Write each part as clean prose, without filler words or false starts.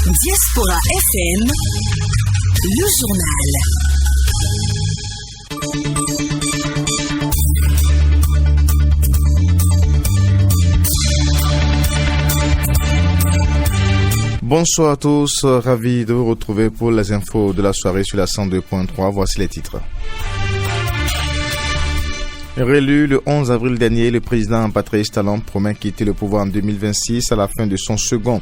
Diaspora FM, le journal. Bonsoir à tous, ravi de vous retrouver pour les infos de la soirée sur la 102.3. Voici les titres. Réélu le 11 avril dernier, le président Patrice Talon promet quitter le pouvoir en 2026 à la fin de son second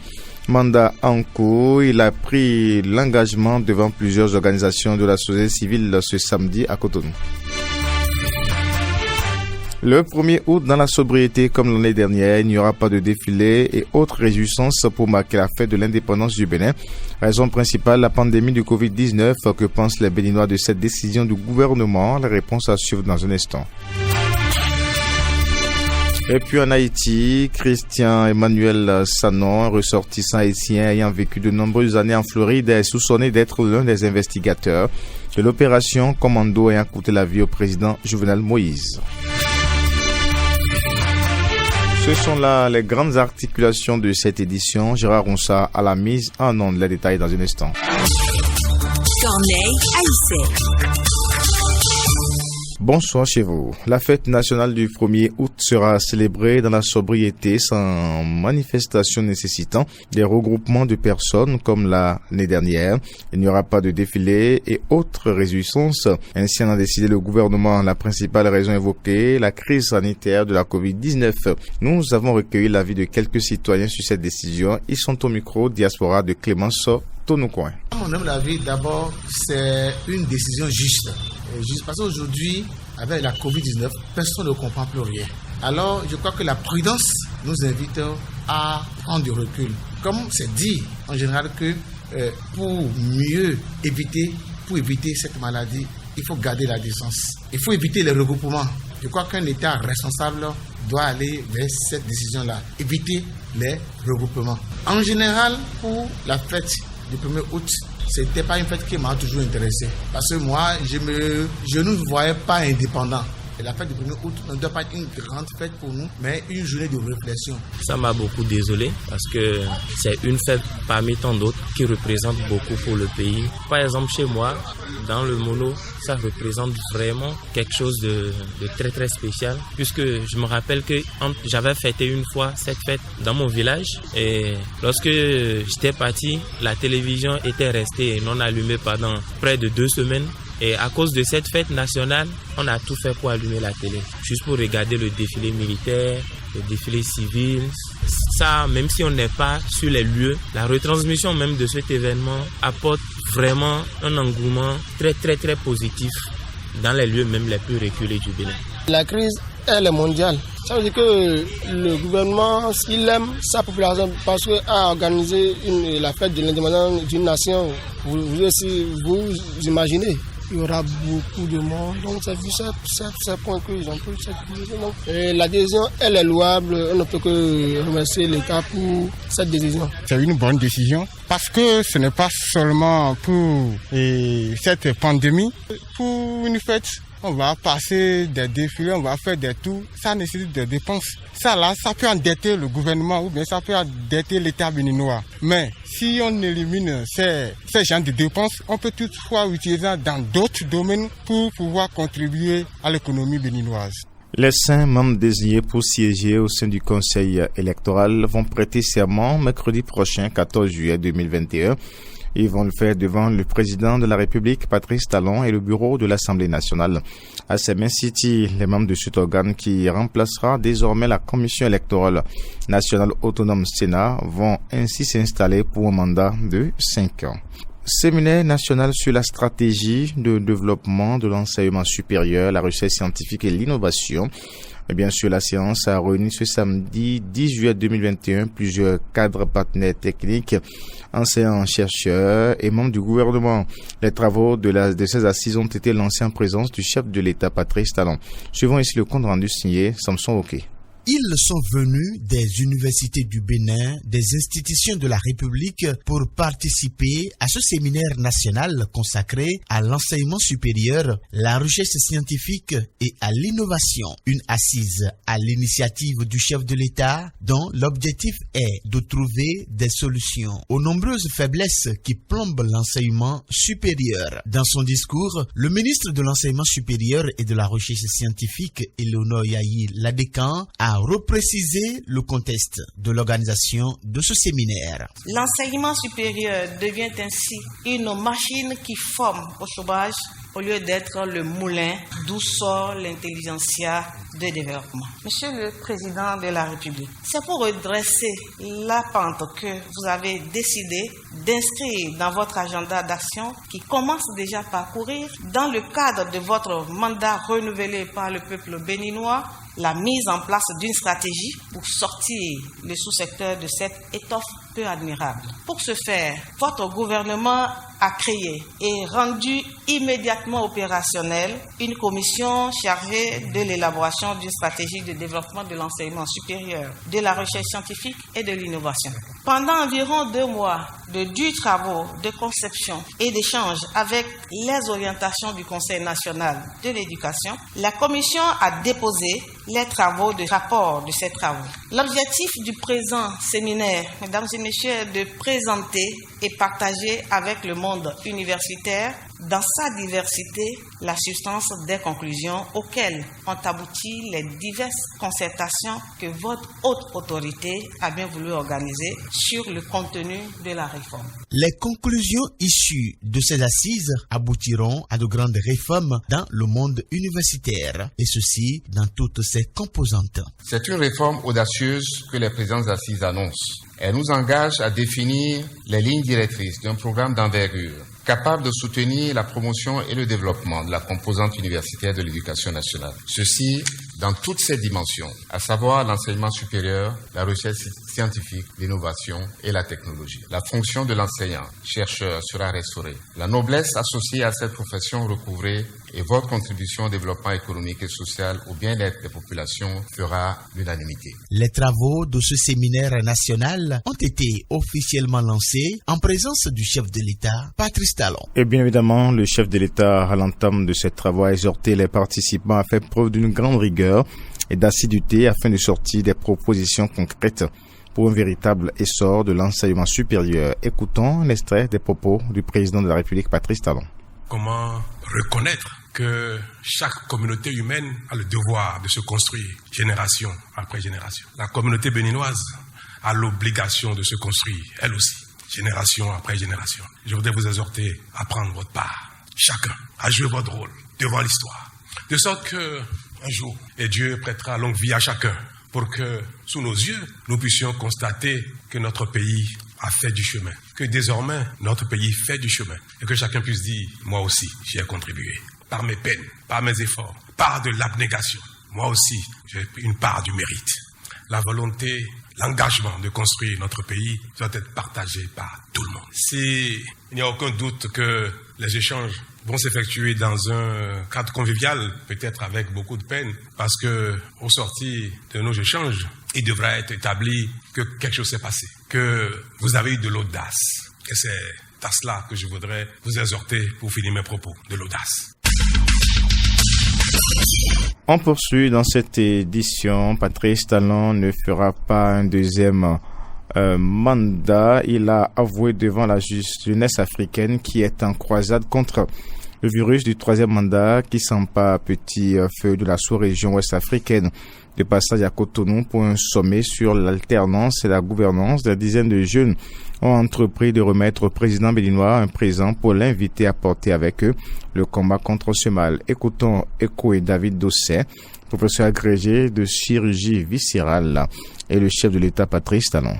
mandat en cours. Il a pris l'engagement devant plusieurs organisations de la société civile ce samedi à Cotonou. Le 1er août, dans la sobriété comme l'année dernière, il n'y aura pas de défilé et autres réjouissances pour marquer la fête de l'indépendance du Bénin. Raison principale, la pandémie du Covid-19. Que pensent les Béninois de cette décision du gouvernement? La réponse à suivre dans un instant. Et puis en Haïti, Christian Emmanuel Sanon, ressortissant haïtien ayant vécu de nombreuses années en Floride, est soupçonné d'être l'un des investigateurs de l'opération Commando ayant coûté la vie au président Jovenel Moïse. Ce sont là les grandes articulations de cette édition. Gérard Ronsa à la mise en onde. Les détails dans un instant. Corneille Haïssé. Bonsoir chez vous. La fête nationale du 1er août sera célébrée dans la sobriété sans manifestation nécessitant des regroupements de personnes comme l'année dernière. Il n'y aura pas de défilé et autres réjouissances. Ainsi en a décidé le gouvernement. La principale raison évoquée, la crise sanitaire de la Covid-19. Nous avons recueilli l'avis de quelques citoyens sur cette décision. Ils sont au micro Diaspora de Clémence Tonoucoin. Mon humble avis, d'abord, c'est une décision juste. Parce qu'aujourd'hui, avec la Covid-19, personne ne comprend plus rien. Alors, je crois que la prudence nous invite à prendre du recul. Comme c'est dit en général que pour éviter cette maladie, il faut garder la distance. Il faut éviter les regroupements. Je crois qu'un État responsable doit aller vers cette décision-là, éviter les regroupements. En général, pour la fête du 1er août, c'était pas une fête qui m'a toujours intéressé. Parce que moi, je ne me voyais pas indépendant. Et la fête du 1er août ne doit pas être une grande fête pour nous, mais une journée de réflexion. Ça m'a beaucoup désolé parce que c'est une fête parmi tant d'autres qui représente beaucoup pour le pays. Par exemple, chez moi, dans le Mono, ça représente vraiment quelque chose de très très spécial. Puisque je me rappelle que j'avais fêté une fois cette fête dans mon village et lorsque j'étais parti, la télévision était restée non allumée pendant près de 2 semaines. Et à cause de cette fête nationale, on a tout fait pour allumer la télé. Juste pour regarder le défilé militaire, le défilé civil. Ça, même si on n'est pas sur les lieux, la retransmission même de cet événement apporte vraiment un engouement très très très positif dans les lieux même les plus reculés du Bénin. La crise, elle est mondiale. Ça veut dire que le gouvernement, s'il aime sa population, parce qu'à organiser la fête de l'indépendance d'une nation, vous imaginez, il y aura beaucoup de monde. Donc c'est vu ces points qu'ils ont pris cette décision. L'adhésion, elle est louable. On ne peut que remercier l'État pour cette décision. C'est une bonne décision parce que ce n'est pas seulement pour cette pandémie. Pour une fête, on va passer des défilés, on va faire des tours. Ça nécessite des dépenses. Ça peut endetter le gouvernement ou bien ça peut endetter l'État béninois. Mais si on élimine ces genres de dépenses, on peut toutefois utiliser dans d'autres domaines pour pouvoir contribuer à l'économie béninoise. Les 5 membres désignés pour siéger au sein du Conseil électoral vont prêter serment mercredi prochain, 14 juillet 2021. Ils vont le faire devant le président de la République, Patrice Talon, et le bureau de l'Assemblée nationale. À Semen City, les membres de cet organe qui remplacera désormais la Commission électorale nationale autonome Sénat vont ainsi s'installer pour un mandat de 5 ans. Séminaire national sur la stratégie de développement de l'enseignement supérieur, la recherche scientifique et l'innovation. Et bien sûr, la séance a réuni ce samedi 10 juillet 2021 plusieurs cadres partenaires techniques, enseignants, chercheurs et membres du gouvernement. Les travaux de ces assises ont été lancés en présence du chef de l'État, Patrice Talon. Suivons ici le compte rendu signé Samson Oké. Ils sont venus des universités du Bénin, des institutions de la République pour participer à ce séminaire national consacré à l'enseignement supérieur, la recherche scientifique et à l'innovation. Une assise à l'initiative du chef de l'État dont l'objectif est de trouver des solutions aux nombreuses faiblesses qui plombent l'enseignement supérieur. Dans son discours, le ministre de l'Enseignement supérieur et de la Recherche scientifique, Eleonore Yahi Ladécan, a reprécisé le contexte de l'organisation de ce séminaire. L'enseignement supérieur devient ainsi une machine qui forme au chômage au lieu d'être le moulin d'où sort l'intelligentsia de développement. Monsieur le Président de la République, c'est pour redresser la pente que vous avez décidé d'inscrire dans votre agenda d'action qui commence déjà à parcourir dans le cadre de votre mandat renouvelé par le peuple béninois la mise en place d'une stratégie pour sortir le sous-secteur de cette étoffe peu admirable. Pour ce faire, votre gouvernement a créé et rendu immédiatement opérationnelle une commission chargée de l'élaboration d'une stratégie de développement de l'enseignement supérieur, de la recherche scientifique et de l'innovation. Pendant environ 2 mois de durs travaux de conception et d'échange avec les orientations du Conseil national de l'éducation, la commission a déposé les travaux de rapport de ces travaux. L'objectif du présent séminaire, mesdames et messieurs, est de présenter et partager avec le monde universitaire, dans sa diversité, la substance des conclusions auxquelles ont abouti les diverses concertations que votre haute autorité a bien voulu organiser sur le contenu de la réforme. Les conclusions issues de ces assises aboutiront à de grandes réformes dans le monde universitaire, et ceci dans toutes ses composantes. C'est une réforme audacieuse que les présidents assises annoncent. Elle nous engage à définir les lignes directrices d'un programme d'envergure capable de soutenir la promotion et le développement de la composante universitaire de l'éducation nationale. Ceci dans toutes ses dimensions, à savoir l'enseignement supérieur, la recherche scientifique, l'innovation et la technologie. La fonction de l'enseignant-chercheur sera restaurée. La noblesse associée à cette profession recouvrée et votre contribution au développement économique et social au bien-être des populations fera l'unanimité. Les travaux de ce séminaire national ont été officiellement lancés en présence du chef de l'État, Patrice Talon. Et bien évidemment, le chef de l'État, à l'entame de ces travaux, a exhorté les participants à faire preuve d'une grande rigueur et d'assiduité afin de sortir des propositions concrètes pour un véritable essor de l'enseignement supérieur. Écoutons un extrait des propos du président de la République, Patrice Talon. Comment reconnaître que chaque communauté humaine a le devoir de se construire génération après génération. La communauté béninoise a l'obligation de se construire, elle aussi, génération après génération. Je voudrais vous exhorter à prendre votre part, chacun, à jouer votre rôle devant l'histoire, de sorte que un jour, et Dieu prêtera longue vie à chacun pour que, sous nos yeux, nous puissions constater que notre pays a fait du chemin, que désormais, notre pays fait du chemin, et que chacun puisse dire, moi aussi, j'y ai contribué, par mes peines, par mes efforts, par de l'abnégation. Moi aussi, j'ai une part du mérite. La volonté, l'engagement de construire notre pays doit être partagé par tout le monde. Il n'y a aucun doute que les échanges vont s'effectuer dans un cadre convivial, peut-être avec beaucoup de peine, parce que au sortir de nos échanges, il devra être établi que quelque chose s'est passé, que vous avez eu de l'audace. Et c'est à cela que je voudrais vous exhorter pour finir mes propos, de l'audace. On poursuit dans cette édition. Patrice Talon ne fera pas un deuxième mandat. Il a avoué devant la jeunesse africaine qui est en croisade contre le virus du 3e mandat qui s'empare petit feu de la sous-région ouest-africaine. De passage à Cotonou pour un sommet sur l'alternance et la gouvernance, des dizaines de jeunes ont entrepris de remettre au président béninois un présent pour l'inviter à porter avec eux le combat contre ce mal. Écoutons Eko et David Dosset, professeur agrégé de chirurgie viscérale, et le chef de l'État Patrice Talon.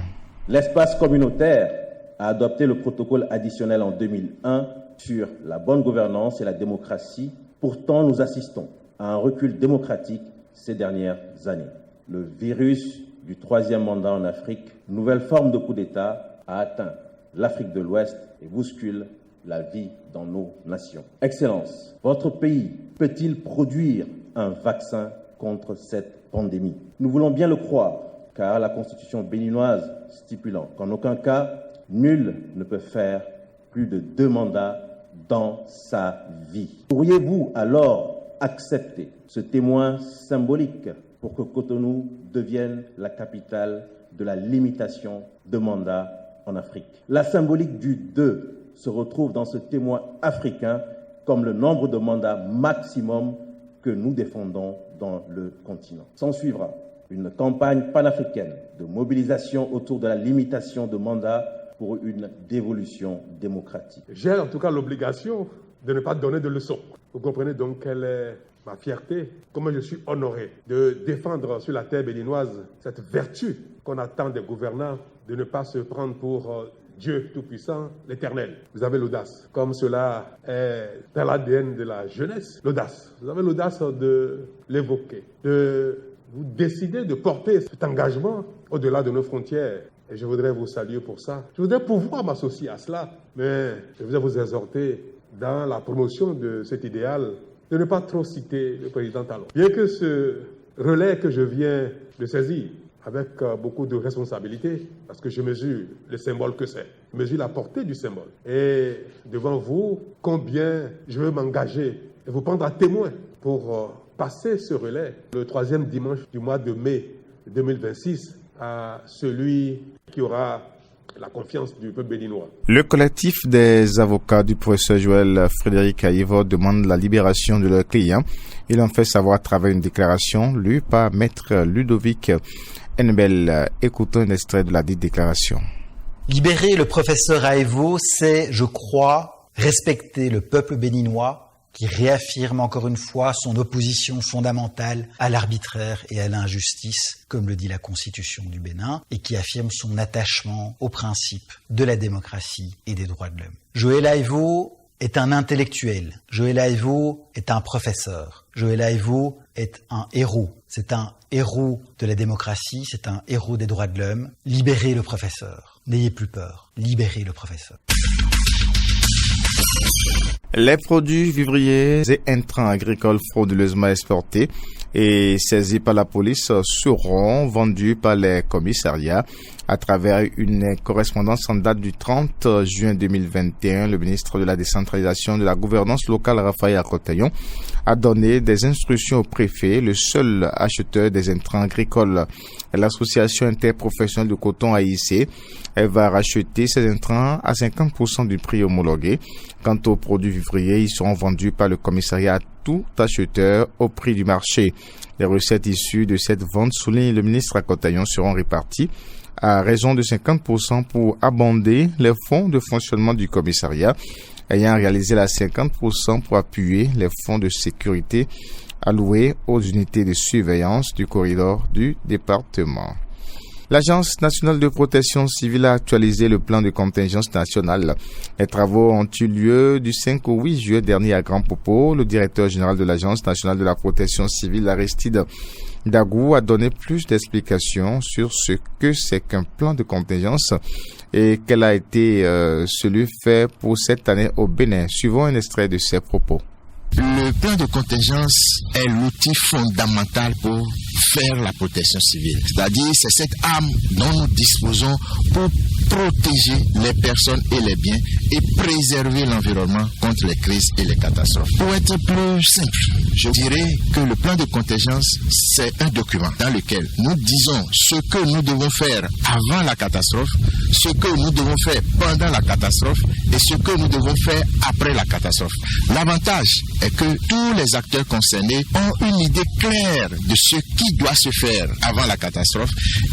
L'espace communautaire a adopté le protocole additionnel en 2001 sur la bonne gouvernance et la démocratie. Pourtant, nous assistons à un recul démocratique ces dernières années. Le virus du 3e mandat en Afrique, nouvelle forme de coup d'État, a atteint l'Afrique de l'Ouest et bouscule la vie dans nos nations. Excellence, votre pays peut-il produire un vaccin contre cette pandémie. Nous voulons bien le croire, car la Constitution béninoise stipulant qu'en aucun cas, nul ne peut faire plus de 2 mandats dans sa vie. Pourriez-vous alors accepter ce témoin symbolique pour que Cotonou devienne la capitale de la limitation de mandats en Afrique? La symbolique du 2 se retrouve dans ce témoin africain comme le nombre de mandats maximum que nous défendons dans le continent. S'en suivra une campagne panafricaine de mobilisation autour de la limitation de mandats pour une dévolution démocratique. J'ai en tout cas l'obligation de ne pas donner de leçons. Vous comprenez donc quelle est ma fierté, comment je suis honoré de défendre sur la terre béninoise cette vertu qu'on attend des gouvernants, de ne pas se prendre pour Dieu Tout-Puissant, l'Éternel. Vous avez l'audace, comme cela est dans l'ADN de la jeunesse, l'audace. Vous avez l'audace de l'évoquer, de vous décider de porter cet engagement au-delà de nos frontières. Et je voudrais vous saluer pour ça. Je voudrais pouvoir m'associer à cela, mais je voudrais vous exhorter dans la promotion de cet idéal de ne pas trop citer le président Talon. Bien que ce relais que je viens de saisir avec beaucoup de responsabilité, parce que je mesure le symbole que c'est, je mesure la portée du symbole. Et devant vous, combien je veux m'engager et vous prendre à témoin pour passer ce relais le 3e dimanche du mois de mai 2026 à celui qui aura la confiance du peuple béninois. Le collectif des avocats du professeur Joël Frédéric Aïvo demande la libération de leurs clients. Ils l'ont fait savoir à travers une déclaration lue par maître Ludovic Enbel. Écoutons un extrait de la dite déclaration. Libérer le professeur Aïvo, c'est, je crois, respecter le peuple béninois qui réaffirme encore une fois son opposition fondamentale à l'arbitraire et à l'injustice, comme le dit la Constitution du Bénin, et qui affirme son attachement aux principes de la démocratie et des droits de l'homme. Joël Aïvo est un intellectuel. Joël Aïvo est un professeur. Joël Aïvo est un héros. C'est un héros de la démocratie, c'est un héros des droits de l'homme. Libérez le professeur. N'ayez plus peur. Libérez le professeur. Les produits vivriers et intrants agricoles frauduleusement exportés et saisis par la police seront vendus par les commissariats. À travers une correspondance en date du 30 juin 2021, le ministre de la décentralisation de la gouvernance locale, Raphaël Akotayon, a donné des instructions au préfet, le seul acheteur des intrants agricoles. L'association interprofessionnelle de coton AIC, elle va racheter ces intrants à 50% du prix homologué. Quant aux produits vivriers, ils seront vendus par le commissariat à tout acheteur au prix du marché. Les recettes issues de cette vente, souligne le ministre Akotayon, seront réparties à raison de 50% pour abonder les fonds de fonctionnement du commissariat, ayant réalisé la 50% pour appuyer les fonds de sécurité alloués aux unités de surveillance du corridor du département. L'Agence nationale de protection civile a actualisé le plan de contingence nationale. Les travaux ont eu lieu du 5 au 8 juillet dernier à Grand Popo. Le directeur général de l'Agence nationale de la protection civile, Aristide Dagou, a donné plus d'explications sur ce que c'est qu'un plan de contingence et quel a été celui fait pour cette année au Bénin. Suivons un extrait de ses propos. Le plan de contingence est l'outil fondamental pour faire la protection civile. C'est-à-dire, c'est cette arme dont nous disposons pour protéger les personnes et les biens et préserver l'environnement contre les crises et les catastrophes. Pour être plus simple, je dirais que le plan de contingence, c'est un document dans lequel nous disons ce que nous devons faire avant la catastrophe, ce que nous devons faire pendant la catastrophe et ce que nous devons faire après la catastrophe. L'avantage est que tous les acteurs concernés ont une idée claire de ce qui doit se faire avant la catastrophe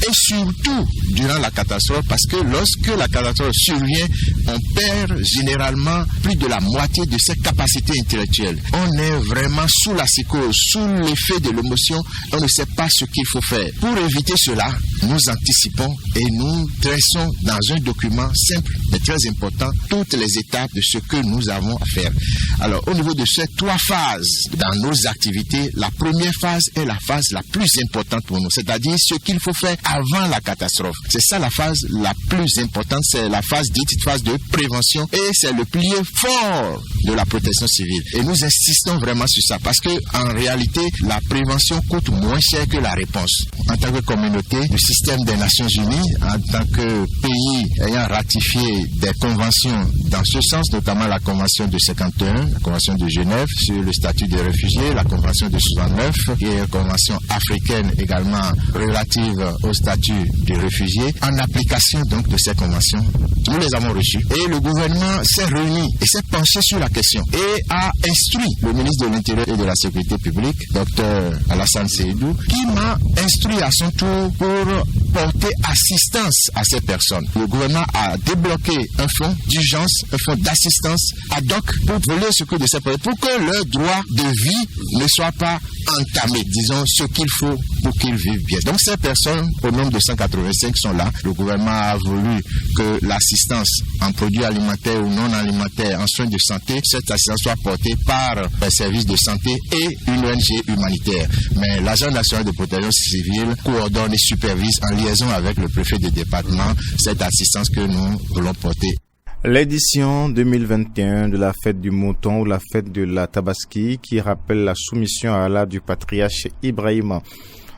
et surtout durant la catastrophe, parce que lorsque la catastrophe survient, on perd généralement plus de la moitié de ses capacités intellectuelles. On est vraiment sous la psychose, sous l'effet de l'émotion, on ne sait pas ce qu'il faut faire. Pour éviter cela, nous anticipons et nous dressons dans dans un document simple mais très important toutes les étapes de ce que nous avons à faire. Alors, au niveau de ces 3 phases dans nos activités, la première phase est la phase la plus importante pour nous, c'est-à-dire ce qu'il faut faire avant la catastrophe. C'est ça la phase la plus importante, c'est la phase dite phase de prévention et c'est le pilier fort de la protection civile. Et nous insistons vraiment sur ça parce que en réalité, la prévention coûte moins cher que la réponse. En tant que communauté, le système des Nations Unies, en tant que pays ayant ratifié des conventions dans ce sens, notamment la Convention de 51, la Convention de Genève sur le statut des réfugiés, la Convention de 69 et la Convention africaine également relative au statut des réfugiés. En application donc de ces conventions, nous les avons reçues et le gouvernement s'est réuni et s'est penché sur la question et a instruit le ministre de l'Intérieur et de la Sécurité publique, Dr Alassane Seydou, qui m'a instruit à son tour pour porter assistance à ces personnes. Le gouvernement a débloqué un fonds d'urgence, un fonds d'assistance ad hoc pour voler ce que de ces personnes, pour que leur droit de vie ne soit pas entamé, disons ce qu'il faut pour qu'ils vivent bien. Donc ces personnes, au nombre de 185, sont là. Le gouvernement a voulu que l'assistance en produits alimentaires ou non alimentaires, en soins de santé, cette assistance soit portée par les services de santé et une ONG humanitaire. Mais l'Agence nationale de protection civile coordonne et supervise en liaison avec le préfet de département cette assistance que nous voulons porter. L'édition 2021 de la fête du mouton ou la fête de la Tabaski qui rappelle la soumission à Allah du patriarche Ibrahim.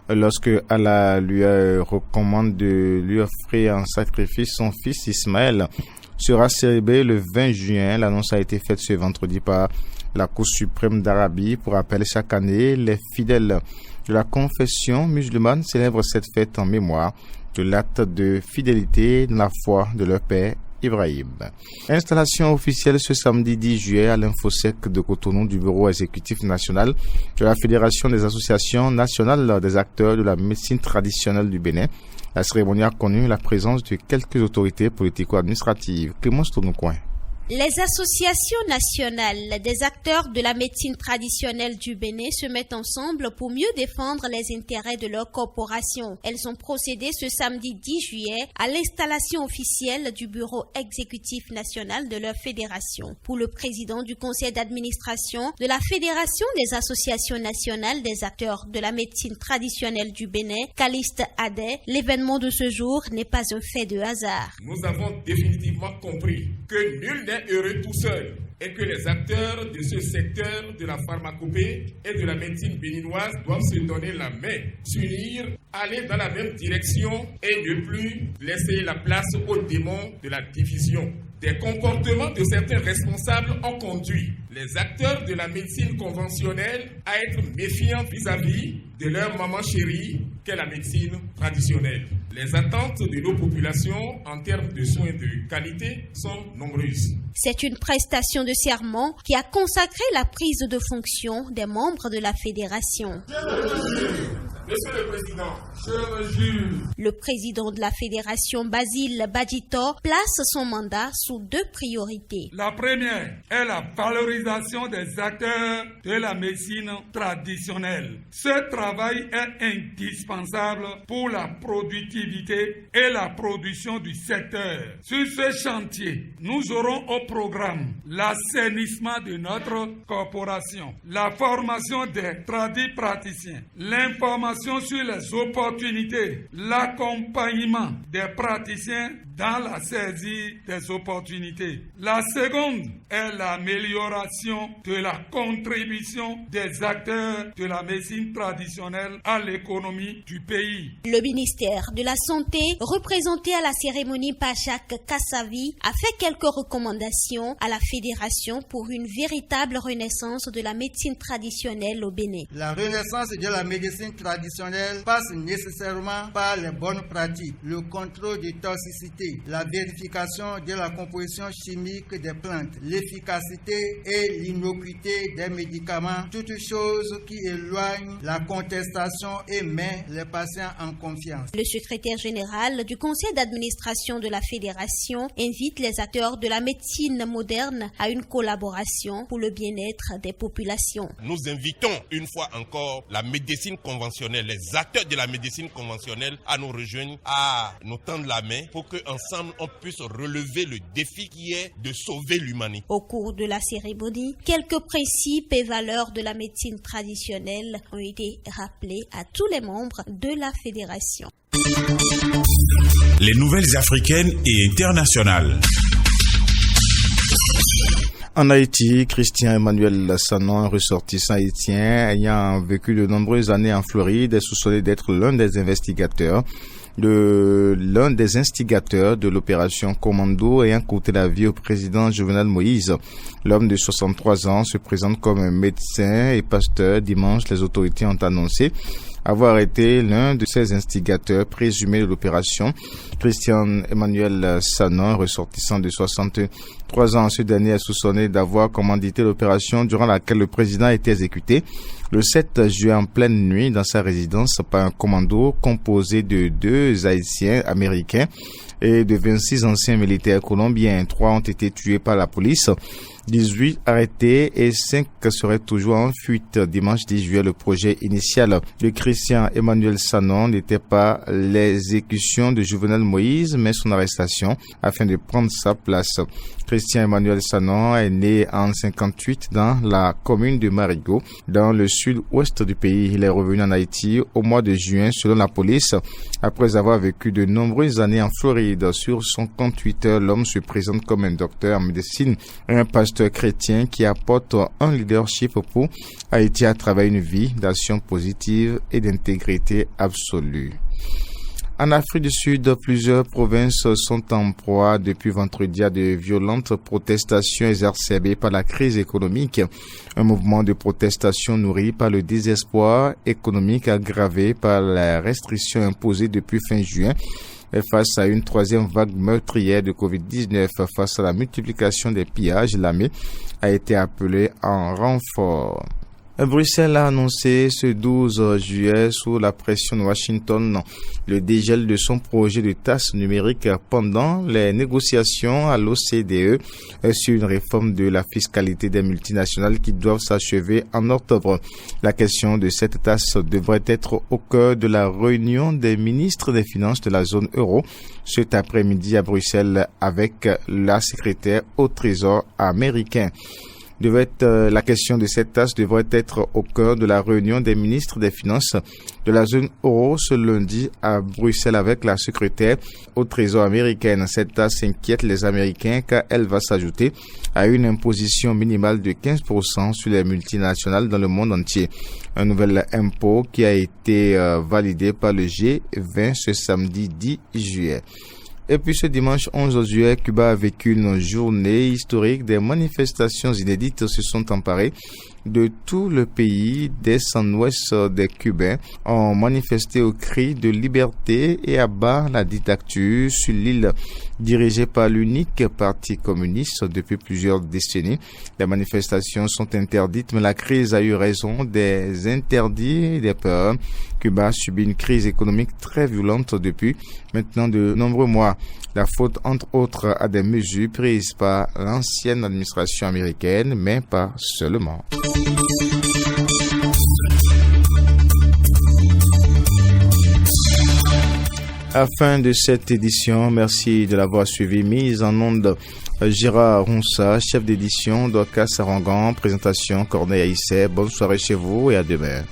Lorsque Allah lui recommande de lui offrir en sacrifice son fils Ismaël, sera célébré le 20 juin. L'annonce a été faite ce vendredi par la Cour suprême d'Arabie. Pour rappel, chaque année, les fidèles de la confession musulmane célèbrent cette fête en mémoire de l'acte de fidélité dans la foi de leur père Ibrahim. Installation officielle ce samedi 10 juillet à l'Infosec de Cotonou du bureau exécutif national de la Fédération des associations nationales des acteurs de la médecine traditionnelle du Bénin. La cérémonie a connu la présence de quelques autorités politico-administratives. Clémence Tournoucoin. Les associations nationales des acteurs de la médecine traditionnelle du Bénin se mettent ensemble pour mieux défendre les intérêts de leur corporation. Elles ont procédé ce samedi 10 juillet à l'installation officielle du bureau exécutif national de leur fédération. Pour le président du conseil d'administration de la Fédération des associations nationales des acteurs de la médecine traditionnelle du Bénin, Caliste Adé, l'événement de ce jour n'est pas un fait de hasard. Nous avons définitivement compris que nul n'est heureux tout seul et que les acteurs de ce secteur de la pharmacopée et de la médecine béninoise doivent se donner la main, s'unir, aller dans la même direction et ne plus laisser la place aux démons de la division. Des comportements de certains responsables ont conduit les acteurs de la médecine conventionnelle à être méfiants vis-à-vis de leur maman chérie qu'est la médecine traditionnelle. Les attentes de nos populations en termes de soins de qualité sont nombreuses. C'est une prestation de serment qui a consacré la prise de fonction des membres de la fédération. Monsieur le Président, je me jure. Le président de la fédération, Basile Badjitor, place son mandat sous 2 priorités. La première est la valorisation des acteurs de la médecine traditionnelle. Ce travail est indispensable pour la productivité et la production du secteur. Sur ce chantier, nous aurons au programme l'assainissement de notre corporation, la formation des praticiens, l'information sur les opportunités, l'accompagnement des praticiens dans la saisie des opportunités. La seconde est l'amélioration de la contribution des acteurs de la médecine traditionnelle à l'économie du pays. Le ministère de la Santé, représenté à la cérémonie par Jacques Kassavi, a fait quelques recommandations à la fédération pour une véritable renaissance de la médecine traditionnelle au Bénin. La renaissance de la médecine traditionnelle passe nécessairement par les bonnes pratiques, le contrôle de toxicité, la vérification de la composition chimique des plantes, l'efficacité et l'innocuité des médicaments, toutes choses qui éloignent la contestation et mettent les patients en confiance. Le secrétaire général du conseil d'administration de la fédération invite les acteurs de la médecine moderne à une collaboration pour le bien-être des populations. Nous invitons une fois encore la médecine conventionnelle, les acteurs de la médecine conventionnelle à nous rejoindre, à nous tendre la main pour que ensemble on puisse relever le défi qui est de sauver l'humanité. Au cours de la cérémonie, quelques principes et valeurs de la médecine traditionnelle ont été rappelés à tous les membres de la fédération. Les nouvelles africaines et internationales. En Haïti, Christian Emmanuel Sanon, un ressortissant haïtien ayant vécu de nombreuses années en Floride, est soupçonné d'être l'un des instigateurs de l'opération Commando ayant coûté la vie au président Jovenel Moïse. L'homme de 63 ans se présente comme un médecin et pasteur. Dimanche, les autorités ont annoncé avoir été l'un de ces instigateurs présumés de l'opération. Christian Emmanuel Sanon, ressortissant de 63 ans, ce dernier est soupçonné d'avoir commandité l'opération durant laquelle le président a été exécuté le 7 juin en pleine nuit dans sa résidence par un commando composé de 2 Haïtiens américains et de 26 anciens militaires colombiens. 3 ont été tués par la police, 18 arrêtés et 5 seraient toujours en fuite. Dimanche 10 juillet, le projet initial de Christian Emmanuel Sanon n'était pas l'exécution de Jovenel Moïse, mais son arrestation afin de prendre sa place. Christian Emmanuel Sanon est né en 58 dans la commune de Marigot, dans le sud-ouest du pays. Il est revenu en Haïti au mois de juin, selon la police, après avoir vécu de nombreuses années en Floride. Sur son compte Twitter, l'homme se présente comme un docteur en médecine et un pasteur chrétien qui apporte un leadership pour Haïti à travers une vie d'action positive et d'intégrité absolue. En Afrique du Sud, plusieurs provinces sont en proie depuis vendredi à de violentes protestations exacerbées par la crise économique. Un mouvement de protestation nourri par le désespoir économique aggravé par les restrictions imposées depuis fin juin. Face à une troisième vague meurtrière de Covid-19, face à la multiplication des pillages, l'armée a été appelée en renfort. Bruxelles a annoncé ce 12 juillet, sous la pression de Washington, le dégel de son projet de taxe numérique pendant les négociations à l'OCDE sur une réforme de la fiscalité des multinationales qui doivent s'achever en octobre. La question de cette taxe devrait être au cœur de la réunion des ministres des Finances de la zone euro cet après-midi à Bruxelles avec la secrétaire au Trésor américain. La question de cette taxe devrait être au cœur de la réunion des ministres des Finances de la zone euro ce lundi à Bruxelles avec la secrétaire au Trésor américaine. Cette taxe inquiète les Américains car elle va s'ajouter à une imposition minimale de 15% sur les multinationales dans le monde entier. Un nouvel impôt qui a été validé par le G20 ce samedi 10 juillet. Et puis ce dimanche 11 juillet, Cuba a vécu une journée historique. Des manifestations inédites se sont emparées de tout le pays. Des Sud-Ouest des Cubains ont manifesté au cri de liberté et à bas la dictature sur l'île dirigée par l'unique parti communiste depuis plusieurs décennies. Les manifestations sont interdites, mais la crise a eu raison des interdits et des peurs. Cuba subit une crise économique très violente depuis maintenant de nombreux mois. La faute, entre autres, à des mesures prises par l'ancienne administration américaine, mais pas seulement. À la fin de cette édition, merci de l'avoir suivi. Mise en onde Gérard Ronsa, chef d'édition Dorcas Sarangan, présentation Corneille Aïssé. Bonne soirée chez vous et à demain.